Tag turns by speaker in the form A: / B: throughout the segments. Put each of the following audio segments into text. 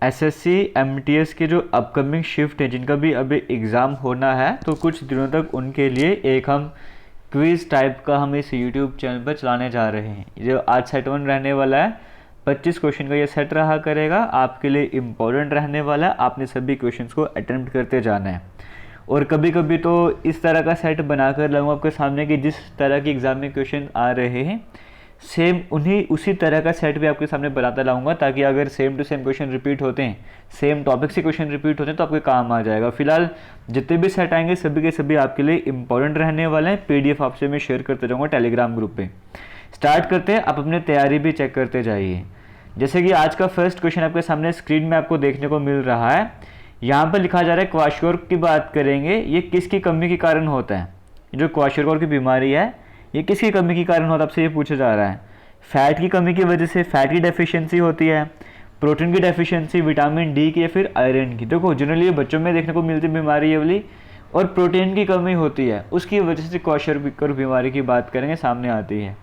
A: SSC MTS के जो upcoming shift है जिनका भी अभी एग्ज़ाम होना है, तो कुछ दिनों तक उनके लिए एक हम क्विज़ टाइप का हम इस यूट्यूब चैनल पर चलाने जा रहे हैं। जो आज सेट 1 रहने वाला है, 25 क्वेश्चन का ये सेट रहा करेगा, आपके लिए इम्पोर्टेंट रहने वाला है। आपने सभी क्वेश्चंस को अटेम्प्ट करते जाना है। और कभी कभी तो इस तरह का सेट बनाकर लाऊंगा आपके सामने कि जिस तरह की एग्ज़ाम में क्वेश्चन आ रहे हैं सेम उसी तरह का सेट भी आपके सामने बनाता लाऊंगा, ताकि अगर same to same question repeat होते हैं, सेम टॉपिक से क्वेश्चन रिपीट होते हैं, तो आपके काम आ जाएगा। फिलहाल जितने भी सेट आएंगे सभी के सभी आपके लिए इंपॉर्टेंट रहने वाले हैं। पीडीएफ आपसे मैं शेयर करते जाऊँगा टेलीग्राम ग्रुप पे। स्टार्ट करते हैं, आप अपनी तैयारी भी चेक करते जाइए। जैसे कि आज का फर्स्ट क्वेश्चन आपके सामने स्क्रीन में आपको देखने को मिल रहा है। यहाँ पर लिखा जा रहा है क्वाशोर्क की बात करेंगे, ये किसकी कमी के कारण होता है? जो क्वाशोर्क की बीमारी है ये किसकी कमी के कारण होता है, आपसे ये पूछा जा रहा है। फैट की कमी की वजह से, फैट की डेफिशिएंसी होती है, प्रोटीन की डेफिशिएंसी, विटामिन डी की, या फिर आयरन की। देखो जनरली ये बच्चों में देखने को मिलती बीमारी है वाली, और प्रोटीन की कमी होती है, उसकी वजह से क्वाशोर्क बीमारी की बात करेंगे सामने आती है।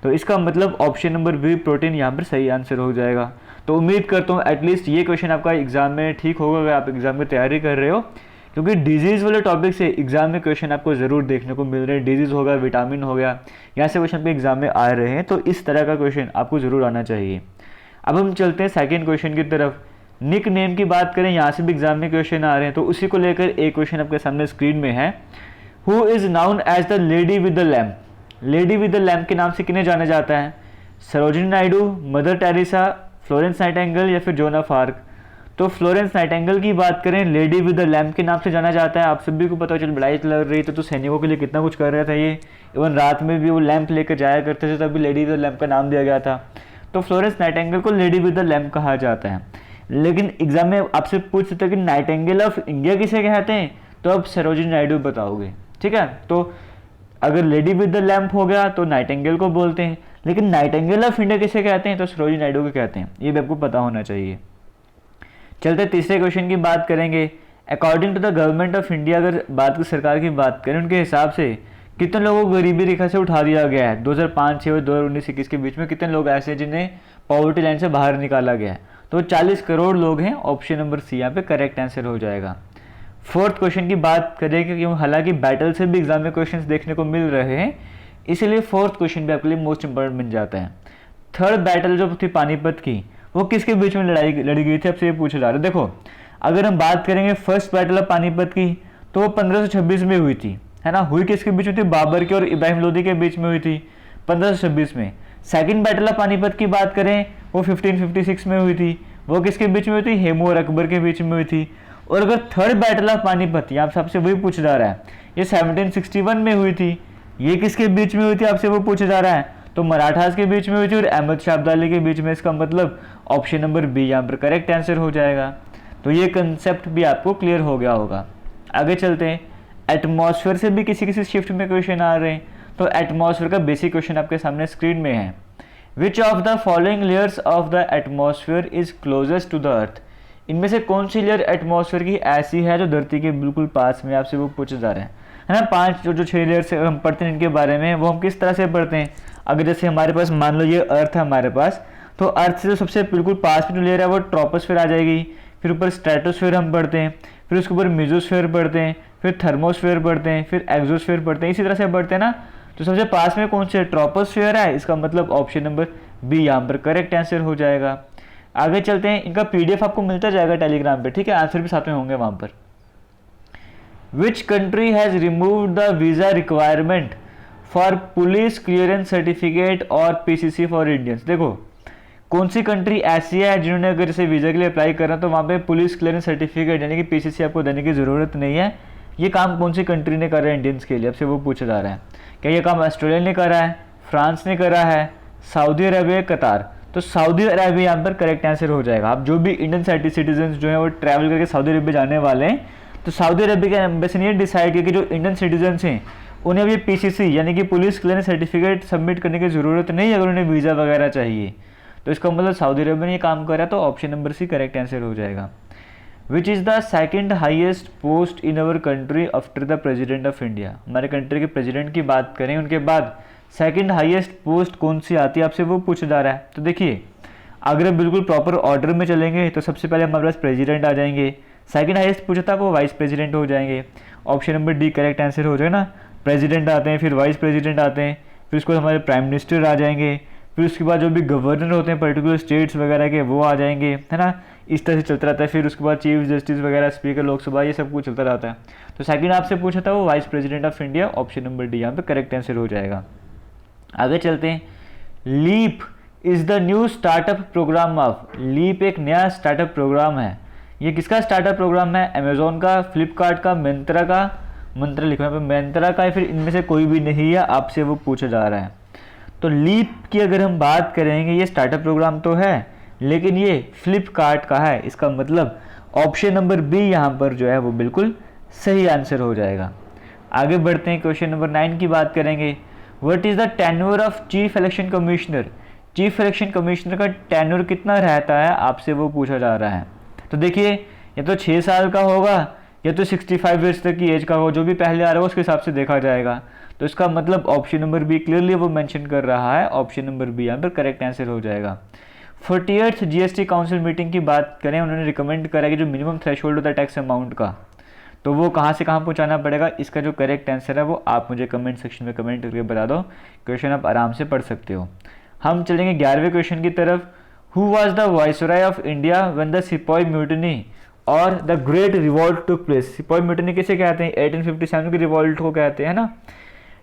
A: तो इसका मतलब ऑप्शन नंबर बी प्रोटीन यहाँ पर सही आंसर हो जाएगा। तो उम्मीद करता हूँ एटलीस्ट ये क्वेश्चन आपका एग्जाम में ठीक होगा अगर आप एग्जाम की तैयारी कर रहे हो, क्योंकि डिजीज़ वाले टॉपिक से एग्जाम में क्वेश्चन आपको ज़रूर देखने को मिल रहे हैं। डिजीज़ हो गया, विटामिन हो गया, यहाँ से क्वेश्चन पे एग्जाम में आ रहे हैं, तो इस तरह का क्वेश्चन आपको ज़रूर आना चाहिए। अब हम चलते हैं सेकेंड क्वेश्चन की तरफ। निक नेम की बात करें, यहाँ से भी एग्जाम में क्वेश्चन आ रहे हैं, तो उसी को लेकर एक क्वेश्चन आपके सामने स्क्रीन में है। Who is known as the lady with the lamp? Lady with the lamp के नाम से किन्हें जाना जाता है? Sarojini Naidu, Mother Teresa, Florence Nightingale, या फिर जोन ऑफ आर्क? तो फ्लोरेंस नाइटिंगेल की बात करें, लेडी विद द लैम्प के नाम से जाना जाता है। आप सभी को पता चल लड़ाई लड़ रही थी तो सैनिकों के लिए कितना कुछ कर रहा था ये, इवन रात में भी वो लैंप लेकर जाया करते थे, तभी लेडी विद द लैम्प का नाम दिया गया था। तो फ्लोरेंस नाइटिंगेल को लेडी विद द लैम्प कहा जाता है। लेकिन एग्जाम में आपसे पूछ सकते कि नाइटिंगेल ऑफ इंडिया किसे कहते हैं, तो अब सरोजिनी नायडू बताओगे, ठीक है। तो अगर लेडी विद द लैम्प हो गया तो नाइटिंगेल को बोलते हैं, लेकिन नाइटिंगेल ऑफ इंडिया किसे कहते हैं, तो सरोजिनी नायडू को कहते हैं। ये भी आपको पता होना चाहिए। चलते तीसरे क्वेश्चन की बात करेंगे। According to the Government of India, अगर बात की सरकार की बात करें, उनके हिसाब से कितने लोगों को गरीबी रेखा से उठा दिया गया है 2005-6 और 2019-21 के बीच में? कितने लोग ऐसे हैं जिन्हें पॉवर्टी लाइन से बाहर निकाला गया है? तो 40 करोड़ लोग हैं। ऑप्शन नंबर सी यहाँ पे करेक्ट आंसर हो जाएगा। फोर्थ क्वेश्चन की बात करें, क्योंकि हालांकि बैटल से भी एग्जाम में क्वेश्चन देखने को मिल रहे हैं, इसलिए फोर्थ क्वेश्चन भी आपके लिए मोस्ट इंपॉर्टेंट बन जाता है। थर्ड बैटल जो थी पानीपत की, वो किसके बीच में लड़ी गई थी, आपसे ये पूछा जा रहा है। देखो अगर हम बात करेंगे फर्स्ट बैटल ऑफ पानीपत की, तो वो 1526 में हुई थी, है ना। हुई किसके बीच में थी? बाबर के और इब्राहिम लोदी के बीच में हुई थी 1526 में। सेकंड बैटल ऑफ पानीपत की बात करें, वो 1556 में हुई थी, वो किसके बीच में हुई थी? हेमू और अकबर के बीच में हुई थी। और अगर थर्ड बैटल ऑफ पानीपत, यहाँ आपसे वही पूछा जा रहा है, ये 1761 में हुई थी, ये किसके बीच में हुई थी, आपसे वो पूछा जा रहा है, तो मराठास के बीच में हुई थी और अहमद शाह अब्दाली के बीच में। इसका मतलब ऑप्शन नंबर बी यहाँ पर करेक्ट आंसर हो जाएगा। तो ये कंसेप्ट भी आपको क्लियर हो गया होगा। आगे चलते हैं। एटमॉस्फेयर से भी किसी किसी शिफ्ट में क्वेश्चन आ रहे हैं, तो एटमॉस्फेयर का बेसिक क्वेश्चन आपके सामने स्क्रीन में है। Which of the following layers of the atmosphere is closest to the Earth? इनमें से कौन सी लेयर एटमॉस्फेयर की ऐसी है जो धरती के बिल्कुल पास में? आपसे वो पूछे जा रहे हैं, है ना। 5 जो 6 लेयर से हम पढ़ते हैं इनके बारे में, वो हम किस तरह से पढ़ते हैं। अगर जैसे हमारे पास मान लो ये अर्थ है हमारे पास, तो अर्थ से जो सबसे बिल्कुल पास में जो लेयर है वो ट्रोपोस्फेयर आ जाएगी। फिर ऊपर स्ट्रेटोस्फेयर हम पढ़ते हैं, फिर उसके ऊपर मेसोस्फेयर पढ़ते हैं, फिर थर्मोस्फेयर पढ़ते हैं, फिर एक्सोस्फेयर पढ़ते हैं, इसी तरह से पढ़ते हैं ना। तो सबसे पास में कौन से? ट्रोपोस्फेयर है। इसका मतलब ऑप्शन नंबर बी यहाँ पर करेक्ट आंसर हो जाएगा। आगे चलते हैं। इनका पीडीएफ आपको मिलता जाएगा टेलीग्राम पे, ठीक है। आंसर भी साथ में होंगे वहां पर। Which country has removed the visa requirement for police clearance certificate और पीसीसी फॉर इंडियंस? देखो कौन सी कंट्री ऐसी है जिन्होंने अगर जैसे वीजा के लिए अप्लाई करना, तो वहाँ पे पुलिस क्लियरेंस सर्टिफिकेट यानी कि पीसीसी आपको देने की ज़रूरत नहीं है। ये काम कौन सी कंट्री ने करा है इंडियंस के लिए, आपसे वो पूछा जा रहा है। क्या ये काम ऑस्ट्रेलिया ने करा है, फ्रांस ने करा है, सऊदी अरेबिया, कतार? तो सऊदी अरेबिया यहाँ पर करेक्ट आंसर हो जाएगा। आप जो भी इंडियन सिटीजन जो है वो ट्रैवल करके सऊदी अरेबिया जाने वाले हैं, तो सऊदी अरेबिया के एम्बेसी ने डिसाइड किया कि जो इंडियन सिटीजन्स हैं उन्हें अब ये पीसीसी यानी कि पुलिस क्लियरेंस सर्टिफिकेट सबमिट करने की ज़रूरत नहीं है अगर उन्हें वीज़ा वगैरह चाहिए। तो इसका मतलब सऊदी अरेबिया ने ये काम करा, तो option number C correct answer हो जाएगा। Which is the second highest post in our country after the President of India? हमारे कंट्री के प्रेजिडेंट की बात करें, उनके बाद सेकेंड हाइएस्ट पोस्ट कौन सी आती है, आपसे वो पूछा जा रहा है। तो देखिए अगर हम बिल्कुल प्रॉपर ऑर्डर में चलेंगे तो सबसे पहले हमारे पास प्रेसिडेंट आ जाएंगे, सेकंड हाईएस्ट पूछा था वो वाइस प्रेसिडेंट हो जाएंगे। Option number D correct answer हो जाएगा ना। प्रेसिडेंट आते हैं, फिर वाइस प्रेसिडेंट आते हैं, फिर उसके बाद हमारे प्राइम मिनिस्टर आ जाएंगे, फिर उसके बाद जो भी गवर्नर होते हैं पर्टिकुलर स्टेट्स वगैरह के वो आ जाएंगे, है ना। इस तरह से चलता रहता है। फिर उसके बाद चीफ जस्टिस वगैरह, स्पीकर लोकसभा, ये सब कुछ चलता रहता है। तो सेकंड आपसे पूछा था वो vice president of India, option number D यहाँ पे करेक्ट आंसर हो जाएगा। आगे चलते हैं। LEAP is the new startup programme of, LEAP एक नया स्टार्टअप प्रोग्राम है। ये किसका स्टार्टअप प्रोग्राम है? अमेजोन का, फ्लिपकार्ट का, मंत्रा का, मंत्रा लिखा है मंत्रा का, फिर इनमें से कोई भी नहीं है, आपसे वो पूछा जा रहा है। तो लीप की अगर हम बात करेंगे, ये स्टार्टअप प्रोग्राम तो है लेकिन ये फ्लिपकार्ट का है। इसका मतलब ऑप्शन नंबर बी यहाँ पर जो है वो बिल्कुल सही आंसर हो जाएगा। आगे बढ़ते हैं, क्वेश्चन नंबर 9 की बात करेंगे। What is the tenure of chief election commissioner? Chief election commissioner का टेन्योर कितना रहता है, आपसे वो पूछा जा रहा है। तो देखिए, या तो 6 साल का होगा या तो 65 ईयर्स तक की एज का होगा, जो भी पहले आ रहा है उसके हिसाब से देखा जाएगा। तो इसका मतलब ऑप्शन नंबर बी क्लियरली वो मेंशन कर रहा है, ऑप्शन नंबर बी यहाँ पर करेक्ट आंसर हो जाएगा। 48th जीएसटी काउंसिल मीटिंग की बात करें, उन्होंने रिकमेंड करा कि जो मिनिमम थ्रेशोल्ड होता है टैक्स अमाउंट का, तो वो कहाँ से कहाँ पहुँचाना पड़ेगा। इसका जो करेक्ट आंसर है वो आप मुझे कमेंट सेक्शन में कमेंट करके बता दो, क्वेश्चन आप आराम से पढ़ सकते हो। हम चलेंगे 11वें क्वेश्चन की तरफ। Who was the viceroy of India when the सिपाही म्यूटिनी और the great revolt took place? सिपाही म्यूटिनी किसे कहते हैं? 1857 के रिवॉल्ट को कहते हैं ना।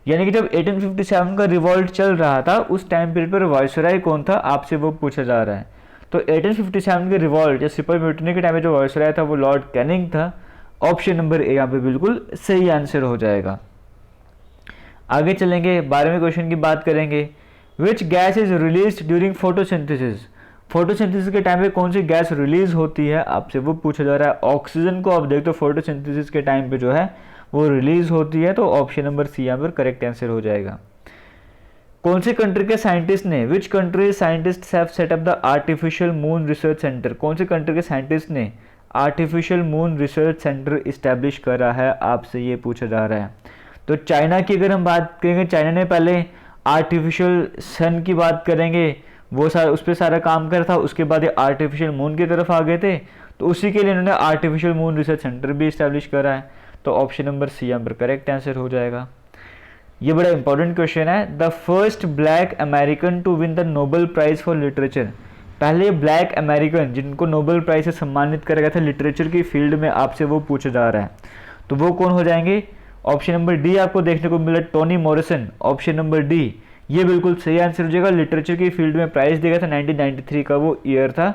A: यानी कि जब 1857 का रिवॉल्ट चल रहा था उस टाइम पीरियड पर वाइसरॉय कौन था, आपसे वो पूछा जा रहा है। तो 1857 के रिवॉल्ट या सिपाही म्यूटिनी के टाइम में जो वाइसरॉय था वो लॉर्ड कैनिंग था। ऑप्शन नंबर ए यहाँ पे बिल्कुल सही आंसर हो जाएगा। आगे चलेंगे, 12वें क्वेश्चन की बात करेंगे। Which gas is release during photosynthesis? Photosynthesis के टाइम पे कौन सी गैस रिलीज होती है, आपसे वो पूछा जा रहा है। ऑक्सीजन को आप देखते हो फोटोसिंथेसिस के टाइम पे जो है वो रिलीज होती है, तो ऑप्शन नंबर सी यहाँ पर करेक्ट आंसर हो जाएगा। कौन से कंट्री के साइंटिस्ट ने, which country scientist have set up the artificial moon research centre? कौन से कंट्री के साइंटिस्ट ने artificial moon research centre establish करा है, आपसे ये पूछा जा रहा है। तो चाइना की अगर हम बात करेंगे, चाइना ने पहले आर्टिफिशियल सन की बात करेंगे, वो सारा उस पर सारा काम करा था, उसके बाद ये आर्टिफिशियल मून की तरफ आ गए थे, तो उसी के लिए इन्होंने आर्टिफिशियल मून रिसर्च सेंटर भी इस्टेब्लिश करा है। तो ऑप्शन नंबर सी यहाँ पर करेक्ट आंसर हो जाएगा। ये बड़ा इंपॉर्टेंट क्वेश्चन है। The first black American to win the Nobel prize for literature? पहले ब्लैक अमेरिकन जिनको नोबेल प्राइज से सम्मानित करा गया था लिटरेचर की फील्ड में, आपसे वो पूछा जा रहा है। तो वो कौन हो जाएंगे? ऑप्शन नंबर डी आपको देखने को मिला, Tony Morrison. Option number D ये बिल्कुल सही आंसर हो जाएगा। लिटरेचर की फील्ड में प्राइज दिया था 1993 का वो ईयर था,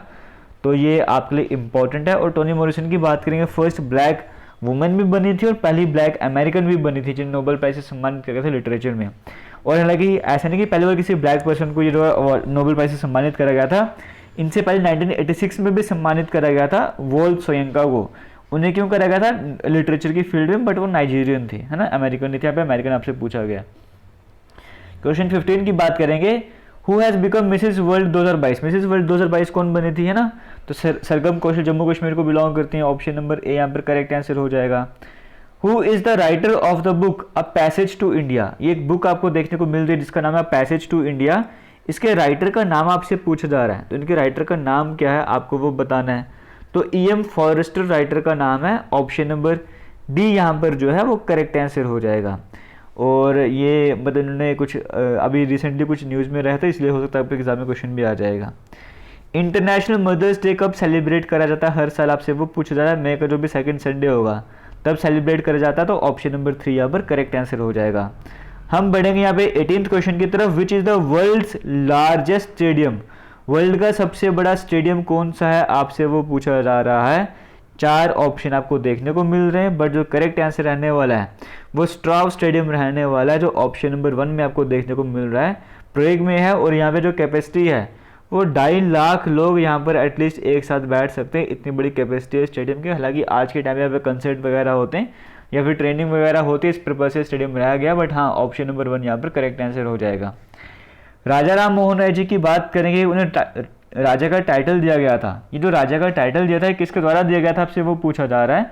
A: तो ये आपके लिए इंपॉर्टेंट है। और टोनी मॉरिसन की बात करेंगे, फर्स्ट ब्लैक वुमेन भी बनी थी और पहली ब्लैक अमेरिकन भी बनी थी जिन्हें नोबेल प्राइज से सम्मानित किया गया था लिटरेचर में। और हालांकि ऐसा नहीं कि पहली बार किसी ब्लैक पर्सन को ये जो नोबेल प्राइज से सम्मानित करा गया था, इनसे पहले 1986 में भी सम्मानित करा गया था वोल सोयंका को। उन्हें क्यों करा गया था? लिटरेचर की फील्ड में, बट वो नाइजीरियन थी, है ना, अमेरिकन नहीं थी। यहाँ पे अमेरिकन आपसे पूछा गया। क्वेश्चन 15 की बात करेंगे। Who has become Mrs World 2022? Mrs World 2022 कौन बनी थी, है ना? तो सरगम कौशल जम्मू कश्मीर को बिलोंग करती हैं। ऑप्शन नंबर ए यहाँ पर करेक्ट आंसर हो जाएगा। Who is the writer of the book A Passage to India? ये एक बुक आपको देखने को मिल रही है जिसका नाम है पैसेज टू इंडिया। इसके राइटर का नाम आपसे पूछा जा रहा है, तो इनके राइटर का नाम क्या है आपको वो बताना है। तो E.M. फॉरेस्टर राइटर का नाम है। ऑप्शन नंबर डी यहाँ पर जो है वो करेक्ट आंसर हो जाएगा। और ये मतलब इन्होंने कुछ अभी रिसेंटली कुछ न्यूज़ में रहा था, इसलिए हो सकता है आपके एग्जाम में क्वेश्चन भी आ जाएगा। इंटरनेशनल मदर्स डे कब सेलिब्रेट करा जाता है? हर साल आपसे वो पूछा जा रहा है। मई का जो भी सेकंड संडे होगा तब सेलिब्रेट करा जाता है, तो ऑप्शन नंबर 3 यहाँ पर करेक्ट आंसर हो जाएगा। हम बढ़ेंगे यहाँ पे 18th क्वेश्चन की तरफ। Which is the world's largest stadium? World का सबसे बड़ा स्टेडियम कौन सा है, आपसे वो पूछा जा रहा है। 4 ऑप्शन आपको देखने को मिल रहे हैं, बट जो करेक्ट आंसर रहने वाला है वो स्ट्रॉव स्टेडियम रहने वाला है, जो ऑप्शन नंबर 1 में आपको देखने को मिल रहा है, प्रेग में है। और यहाँ पे जो कैपेसिटी है वो 2.5 लाख लोग यहाँ पर एटलीस्ट एक साथ बैठ सकते हैं, इतनी बड़ी कैपेसिटी है स्टेडियम की। हालांकि आज के टाइम में यहाँ पे कंसर्ट वगैरह होते हैं या फिर ट्रेनिंग वगैरह होती है, इस पर्पज से स्टेडियम रह गया, बट हाँ ऑप्शन नंबर 1 यहाँ पर करेक्ट आंसर हो जाएगा। राजा राम मोहन राय जी की बात करेंगे, उन्हें राजा का टाइटल दिया गया था। ये जो राजा का टाइटल दिया था किसके द्वारा दिया गया था, आपसे वो पूछा जा रहा है।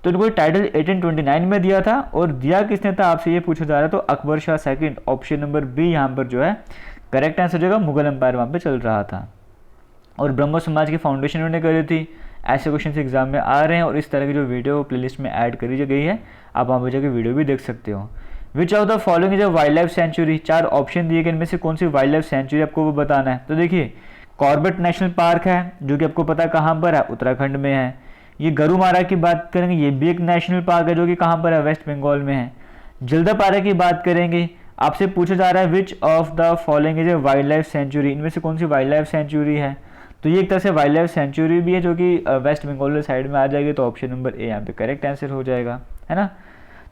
A: तो इनको टाइटल 1829 में दिया था, और दिया किसने था आपसे ये पूछा जा रहा है। तो Akbar Shah second, option number B यहाँ पर जो है करेक्ट आंसर जो है मुगल एम्पायर वहाँ पे चल रहा था। और ब्रह्मो समाज की फाउंडेशन उन्होंने करी थी। ऐसे क्वेश्चन एग्जाम में आ रहे हैं और इस तरह की जो वीडियो प्लेलिस्ट में ऐड करी गई है, आप वहाँ पर जाकर वीडियो भी देख सकते हो। विच of the following is a wild life sanctuary, 4 option दिए गए, इनमें से कौन सी वाइल्ड लाइफ सेंचुरी आपको वो बताना है। तो देखिए कॉर्बेट नेशनल पार्क है जो कि आपको पता है कहाँ पर है, उत्तराखंड में है। ये गरुमारा की बात करेंगे, ये भी एक नेशनल पार्क है जो कि कहाँ पर है, वेस्ट बंगाल में है। जल्दापारा की बात करेंगे, आपसे पूछा जा रहा है which of the following is a wild life sanctuary, इनमें से कौन सी वाइल्ड लाइफ सेंचुरी है। तो ये एक तरह से वाइल्ड लाइफ सेंचुरी भी है जो कि वेस्ट बंगाल साइड में आ जाएगी। तो ऑप्शन नंबर ए यहाँ पे करेक्ट आंसर हो जाएगा, है ना।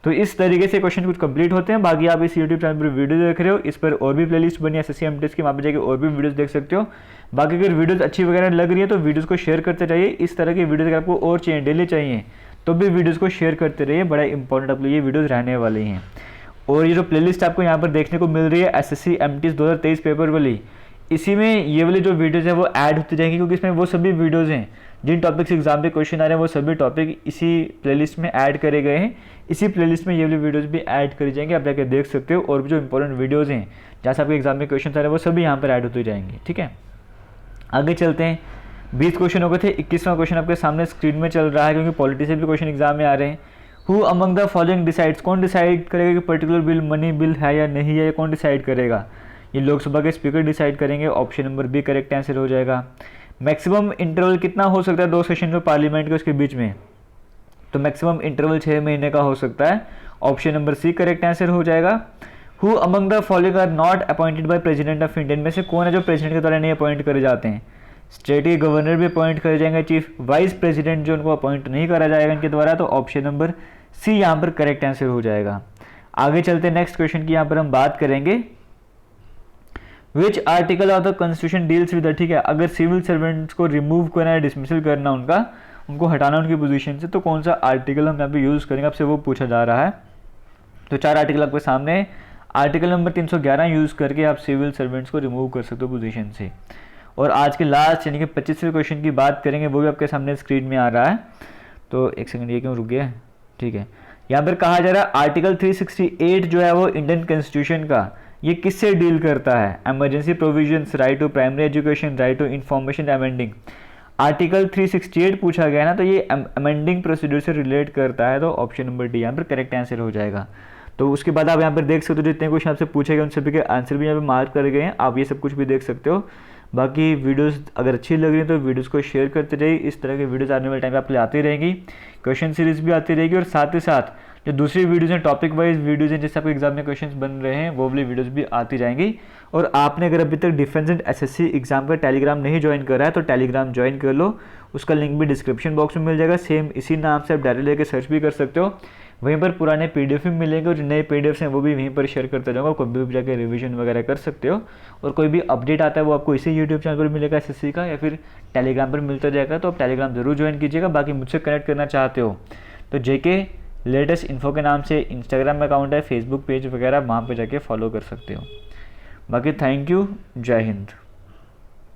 A: तो इस तरीके से क्वेश्चन कुछ कंप्लीट होते हैं। बाकी आप इस यूट्यूब चैनल पर वीडियो देख रहे हो, इस पर और भी प्लेलिस्ट बनी है SSC MTS की, वहाँ पे जाके और भी वीडियोस देख सकते हो। बाकी अगर वीडियोस अच्छी वगैरह लग रही है तो वीडियोस को शेयर करते रहिए। इस तरह की वीडियोस अगर आपको और चाहिए, डेली चाहिए, तो भी वीडियोस को शेयर करते रहिए। बड़ा इंपॉर्टेंट आपके लिए ये वीडियोस रहने वाली हैं। और ये जो प्लेलिस्ट आपको यहाँ पर देखने को मिल रही है SSC MTS 2023 पेपर वाली, इसी में ये वाली जो वीडियोज़ है वो ऐड होती जाएंगी, क्योंकि इसमें वो सभी वीडियोज़ हैं जिन टॉपिक से एग्जाम पे क्वेश्चन आ रहे हैं, वो सभी टॉपिक इसी प्लेलिस्ट में ऐड करे गए हैं। इसी प्लेलिस्ट में ये वाली वीडियोज़ भी ऐड करी जाएंगे, आप जाकर देख सकते हो। और भी जो इंपॉर्टेंट वीडियोज़ हैं जहाँ से आपके एग्जाम में क्वेश्चन आ रहे हैं वो सभी यहाँ पर ऐड होते जाएंगे, ठीक है। आगे चलते हैं। 20 क्वेश्चन हो गए थे, 21वां क्वेश्चन आपके सामने स्क्रीन में चल रहा है, क्योंकि पॉलिटी से भी क्वेश्चन एग्जाम में आ रहे हैं। Who among the following decides, कौन डिसाइड करेगा कि पर्टिकुलर बिल मनी बिल है या नहीं है, कौन डिसाइड करेगा। ये लोकसभा के स्पीकर डिसाइड करेंगे। Option number B correct answer हो जाएगा। मैक्सिमम इंटरवल कितना हो सकता है 2 सेशन में पार्लियामेंट के उसके बीच में, तो मैक्सिमम इंटरवल 6 महीने का हो सकता है। Option number C correct answer हो जाएगा। Who among the following are not appointed by President of India, में से कौन है जो प्रेसिडेंट के द्वारा नहीं अपॉइंट करे जाते हैं। स्टेट के गवर्नर भी अपॉइंट करे जाएंगे, चीफ वाइस प्रेसिडेंट जो उनको अपॉइंट नहीं करा जाएगा इनके द्वारा। तो ऑप्शन नंबर सी यहाँ पर करेक्ट आंसर हो जाएगा। आगे चलते हैं नेक्स्ट क्वेश्चन की, यहाँ पर हम बात करेंगे which article of the constitution deals with, ठीक है, अगर सिविल सर्वेंट्स को रिमूव करना है, डिसमिसल करना उनको हटाना उनकी पोजीशन से, तो कौन सा आर्टिकल हम यहाँ पे यूज़ करेंगे, आपसे वो पूछा जा रहा है। तो 4 आर्टिकल आपके सामने। आर्टिकल नंबर 311 यूज़ करके आप सिविल सर्वेंट्स को रिमूव कर सकते हो पोजीशन से। और आज के लास्ट यानी कि 25वें क्वेश्चन की बात करेंगे, वो भी आपके सामने स्क्रीन में आ रहा है। तो एक सेकंड, ये क्यों रुक गया, ठीक है। यहाँ पर कहा जा रहा है आर्टिकल 368 जो है वो इंडियन कॉन्स्टिट्यूशन का, ये किससे डील करता है। Emergency provisions, right to primary education, right to information, amending. Article 368 पूछा गया ना, तो ये अमेंडिंग प्रोसीड्यूर से रिलेट करता है। तो ऑप्शन नंबर डी यहाँ पर करेक्ट आंसर हो जाएगा। तो उसके बाद आप यहाँ पर देख सकते हो जितने क्वेश्चन आपसे पूछे गए उन सभी के आंसर भी यहाँ पे मार्क करे गए हैं, आप ये सब कुछ भी देख सकते हो। बाकी वीडियोस अगर अच्छी लग रही है तो वीडियोस को शेयर करते रहिए। इस तरह के वीडियोस आने वाले टाइम पे आपके लिए आती रहेंगी, क्वेश्चन सीरीज भी आती रहेगी। और साथ ही साथ जो दूसरी वीडियोज़ हैं, टॉपिक वाइज वीडियोज़ हैं, जैसे आपके एग्जाम में क्वेश्चंस बन रहे हैं, वो वाली वीडियोज़ भी आती जाएंगी। और आपने अगर अभी तक डिफेंस एंड SSC एग्जाम का टेलीग्राम नहीं ज्वाइन करा है तो टेलीग्राम ज्वाइन कर लो, उसका लिंक भी डिस्क्रिप्शन बॉक्स में मिल जाएगा। सेम इसी नाम से आप डायरेक्ट लेके सर्च भी कर सकते हो। वहीं पर पुराने PDF भी मिलेंगे और जो नए PDFs हैं वो भी वहीं पर शेयर करते जाऊँगा, कभी भी जाकर रिवीजन वगैरह कर सकते हो। और कोई भी अपडेट आता है वो आपको इसी यूट्यूब चैनल पर मिलेगा SSC का, या फिर टेलीग्राम पर मिलता जाएगा। तो आप टेलीग्राम जरूर ज्वाइन कीजिएगा। बाकी मुझसे कनेक्ट करना चाहते हो तो JK लेटेस्ट इन्फो के नाम से इंस्टाग्राम अकाउंट है, फेसबुक पेज वगैरह, वहाँ पे जाके फॉलो कर सकते हो। बाकी थैंक यू, जय हिंद।